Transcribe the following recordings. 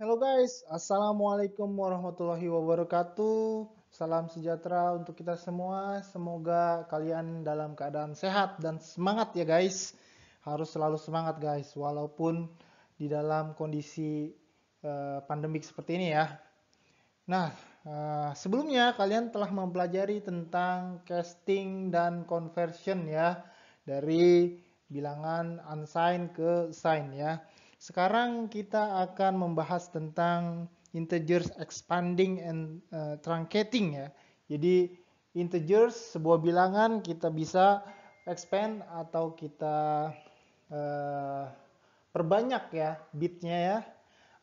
Halo guys, Assalamualaikum warahmatullahi wabarakatuh. Salam sejahtera untuk kita semua. Semoga kalian dalam keadaan sehat dan semangat ya guys. Harus selalu semangat guys, walaupun di dalam kondisi pandemik seperti ini ya. Nah, sebelumnya kalian telah mempelajari tentang casting dan conversion ya, dari bilangan unsigned ke signed ya. Sekarang kita akan membahas tentang integers expanding and truncating ya. Jadi integers sebuah bilangan kita bisa expand atau kita eh, perbanyak ya bitnya ya,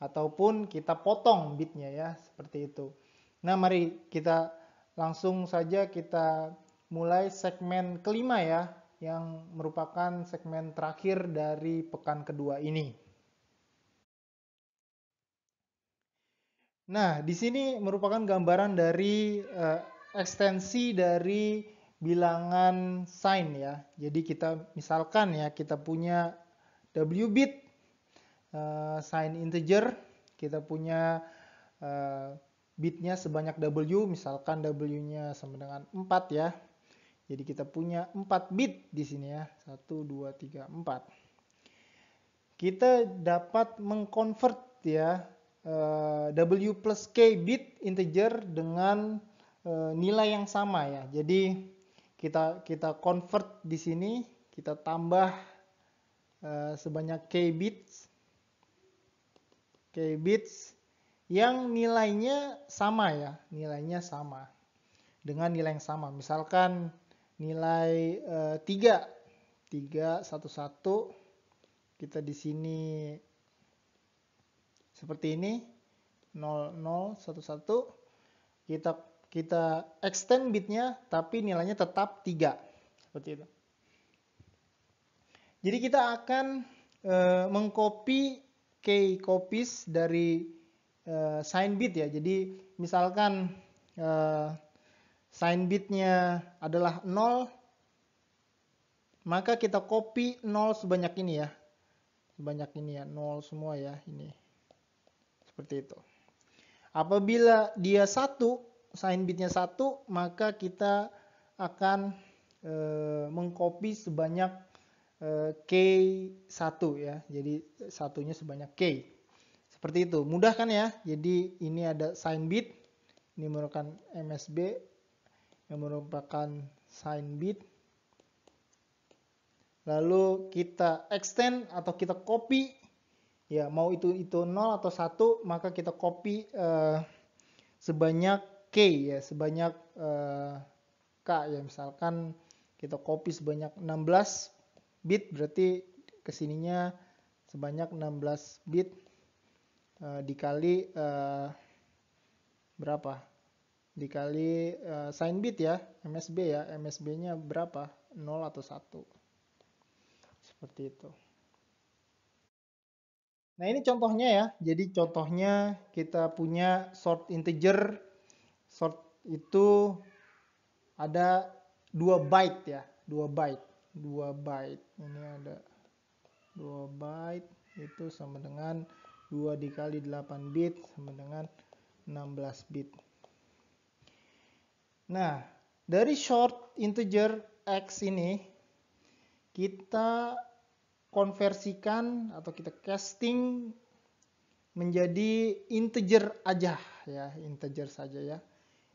ataupun kita potong bitnya ya, seperti itu. Nah, mari kita langsung saja kita mulai segmen kelima ya, yang merupakan segmen terakhir dari pekan kedua ini. Nah, di sini merupakan gambaran dari ekstensi dari bilangan sign ya. Jadi kita misalkan ya, kita punya W bit sign integer, kita punya bitnya sebanyak W, misalkan W-nya sama dengan 4 ya. Jadi kita punya 4 bit di sini ya. 1, 2, 3, 4. Kita dapat mengconvert ya W plus K bit integer dengan nilai yang sama ya. Jadi kita convert di sini, kita tambah sebanyak K bits yang nilainya sama ya, nilainya sama dengan nilai yang sama. Misalkan nilai 3 3 1 1, kita di sini seperti ini 0 0 1 1, kita kita extend bitnya tapi nilainya tetap 3 seperti itu. Jadi kita akan mengcopy key copies dari sign bit ya. Jadi misalkan sign bitnya adalah 0, maka kita copy 0 sebanyak ini ya. Sebanyak ini ya, 0 semua ya ini. Seperti itu. Apabila dia 1, sign bitnya 1, maka kita akan mengcopy sebanyak K1 ya. Jadi satunya sebanyak K. Seperti itu. Mudah kan ya? Jadi ini ada sign bit, ini merupakan MSB yang merupakan sign bit. Lalu kita extend atau kita copy ya, mau itu 0 atau 1, maka kita copy sebanyak K ya, sebanyak K ya. Misalkan kita copy sebanyak 16 bit, berarti kesininya sebanyak 16 bit dikali berapa? Dikali sign bit ya, MSB ya. MSB-nya berapa? 0 atau 1. Seperti itu. Nah, ini contohnya ya. Jadi contohnya kita punya short integer. Short itu ada 2 byte ya, 2 byte. 2 byte. Ini ada 2 byte, itu sama dengan 2 dikali 8 bit sama dengan 16 bit. Nah, dari short integer X ini kita konversikan atau kita casting menjadi integer aja ya, integer saja ya.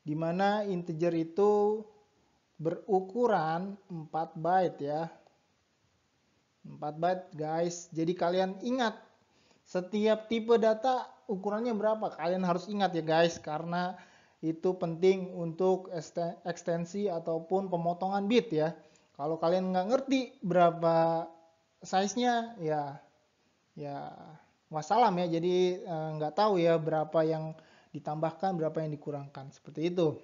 Dimana integer itu berukuran 4 byte ya. 4 byte guys. Jadi kalian ingat, setiap tipe data ukurannya berapa? Kalian harus ingat ya guys, karena itu penting untuk ekstensi ataupun pemotongan bit ya. Kalau kalian nggak ngerti berapa size-nya ya wassalam ya. Jadi nggak tahu ya berapa yang ditambahkan, berapa yang dikurangkan. Seperti itu.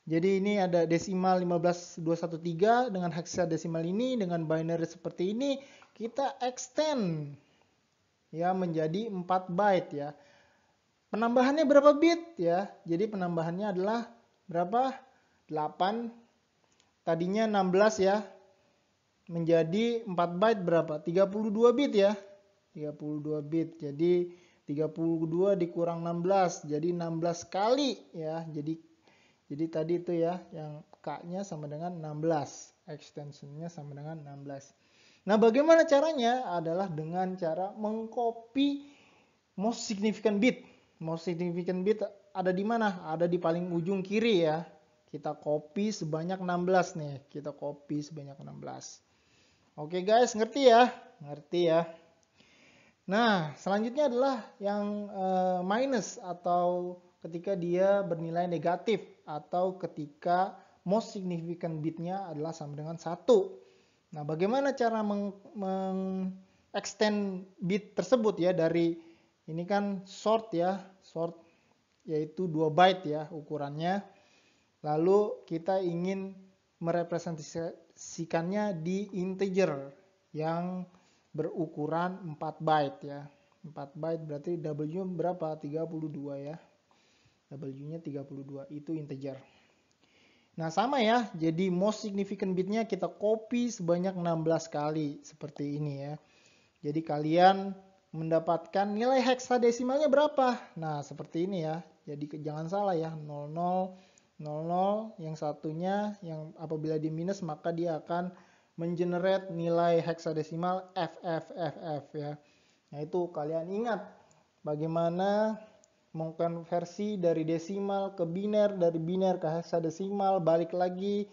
Jadi ini ada desimal 15213 dengan hexadesimal ini, dengan binary seperti ini, kita extend ya menjadi 4 byte ya. Penambahannya berapa bit ya? Jadi penambahannya adalah berapa? 8. Tadinya 16 ya. Menjadi 4 byte berapa? 32 bit ya. 32 bit. Jadi 32 dikurang 16, jadi 16 kali ya. Jadi tadi itu ya, yang K-nya sama dengan 16, extensionnya sama dengan 16. Nah, bagaimana caranya? Adalah dengan cara mengcopy most significant bit. Most significant bit ada di mana? Ada di paling ujung kiri ya. Kita copy sebanyak 16 nih. Kita copy sebanyak 16. Oke guys, ngerti ya? Ngerti ya. Nah, selanjutnya adalah yang minus atau ketika dia bernilai negatif atau ketika most significant bitnya adalah sama dengan 1. Nah, bagaimana cara extend bit tersebut ya, dari ini kan short ya, short yaitu 2 byte ya ukurannya. Lalu kita ingin merepresentasikannya di integer yang berukuran 4 byte ya. 4 byte berarti W berapa? 32 ya. W-nya 32 itu integer. Nah, sama ya. Jadi most significant bitnya kita copy sebanyak 16 kali seperti ini ya. Jadi kalian mendapatkan nilai heksadesimalnya berapa? Nah, seperti ini ya. Jadi jangan salah ya. 00 00 yang satunya yang apabila di minus maka dia akan mengenerate nilai heksadesimal FFFF ya. Nah, itu kalian ingat bagaimana mengkonversi dari desimal ke biner, dari biner ke heksadesimal, balik lagi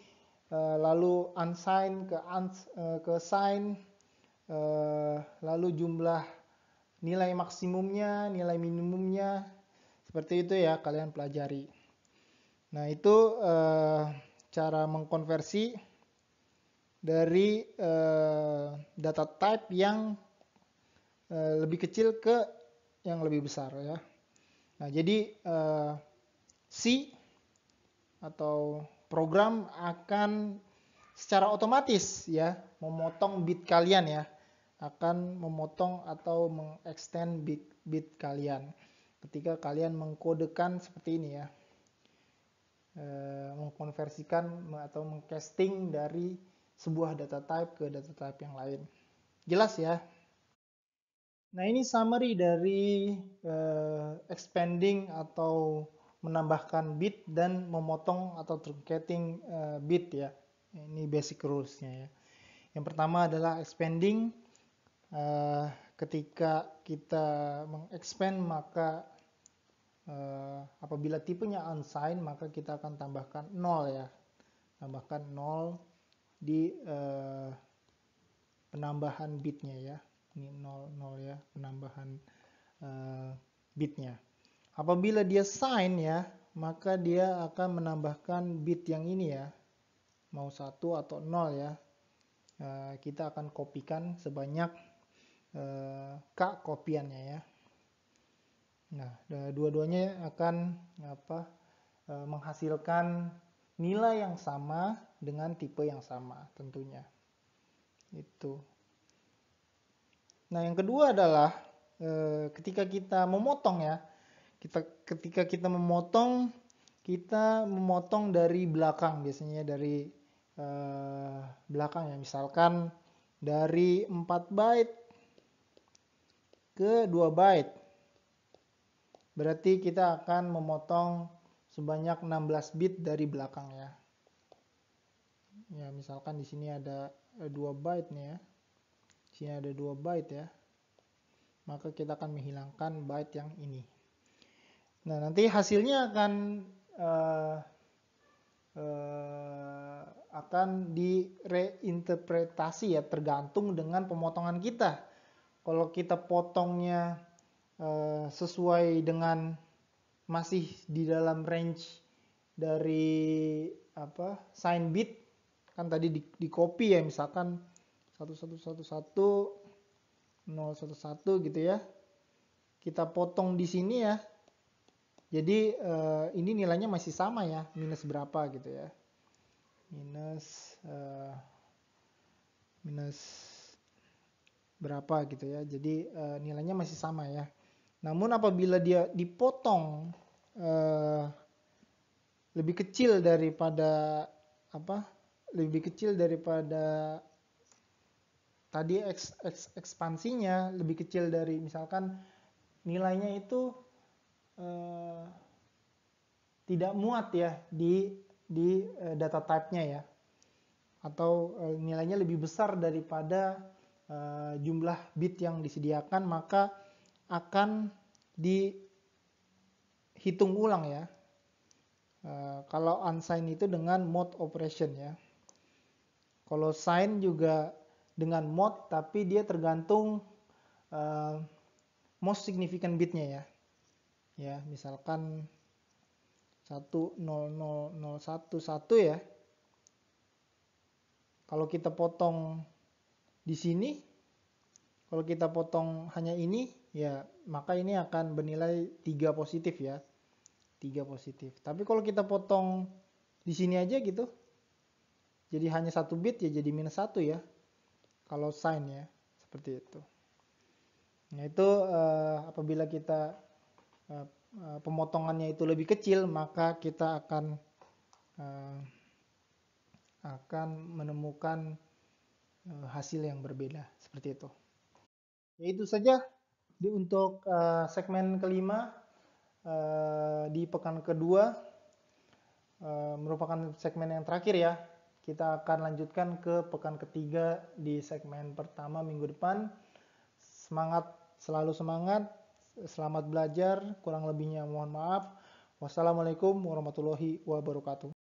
lalu unsigned ke sign, lalu jumlah nilai maksimumnya, nilai minimumnya, seperti itu ya kalian pelajari. Nah, itu cara mengkonversi dari data type yang lebih kecil ke yang lebih besar ya. Nah, jadi C atau program akan secara otomatis ya memotong bit kalian ya, akan memotong atau mengextend bit kalian ketika kalian mengkodekan seperti ini ya, mengkonversikan atau mengcasting dari sebuah data type ke data type yang lain. Jelas ya? Nah, ini summary dari expanding atau menambahkan bit dan memotong atau truncating bit ya. Ini basic rules-nya ya. Yang pertama adalah expanding. Ketika kita mengexpand maka apabila tipenya unsigned maka kita akan tambahkan 0 ya. Tambahkan 0 di penambahan bitnya ya. Ini 0 ya, penambahan bitnya. Apabila dia sign ya, maka dia akan menambahkan bit yang ini ya. Mau 1 atau 0 ya. Kita akan kopikan sebanyak K kopiannya ya. Nah, dua-duanya akan menghasilkan nilai yang sama dengan tipe yang sama tentunya. Itu. Nah, yang kedua adalah ketika kita memotong ya, ketika kita memotong dari belakang, biasanya dari belakang ya, misalkan dari 4 byte ke 2 byte. Berarti kita akan memotong sebanyak 16 bit dari belakang ya. Ya, misalkan di sini ada 2 byte nih ya. Di sini ada 2 byte ya. Maka kita akan menghilangkan byte yang ini. Nah, nanti hasilnya akan direinterpretasi ya, tergantung dengan pemotongan kita. Kalau kita potongnya sesuai dengan masih di dalam range dari sign bit, kan tadi di copy ya, misalkan 1111 011 gitu ya, kita potong di sini ya, jadi ini nilainya masih sama ya, minus berapa gitu ya, minus berapa gitu ya, jadi nilainya masih sama ya. Namun apabila dia dipotong lebih kecil daripada tadi ekspansinya, lebih kecil dari misalkan nilainya itu tidak muat ya di data type-nya ya, atau nilainya lebih besar daripada jumlah bit yang disediakan, maka akan dihitung ulang ya. Kalau unsigned itu dengan mode operation ya. Kalau sign juga dengan mode, tapi dia tergantung most significant bitnya ya. Ya, misalkan 10001 ya. Kalau kita potong di sini, kalau kita potong hanya ini, ya maka ini akan bernilai 3 positif ya. 3 positif. Tapi kalau kita potong di sini aja gitu, jadi hanya 1 bit ya jadi -1 ya. Kalau sign ya, seperti itu. Nah itu apabila kita pemotongannya itu lebih kecil, maka kita akan menemukan hasil yang berbeda, seperti itu. Ya itu saja untuk segmen kelima di pekan kedua, merupakan segmen yang terakhir ya. Kita akan lanjutkan ke pekan ketiga di segmen pertama minggu depan. Semangat, selalu semangat, selamat belajar, kurang lebihnya mohon maaf. Wassalamualaikum warahmatullahi wabarakatuh.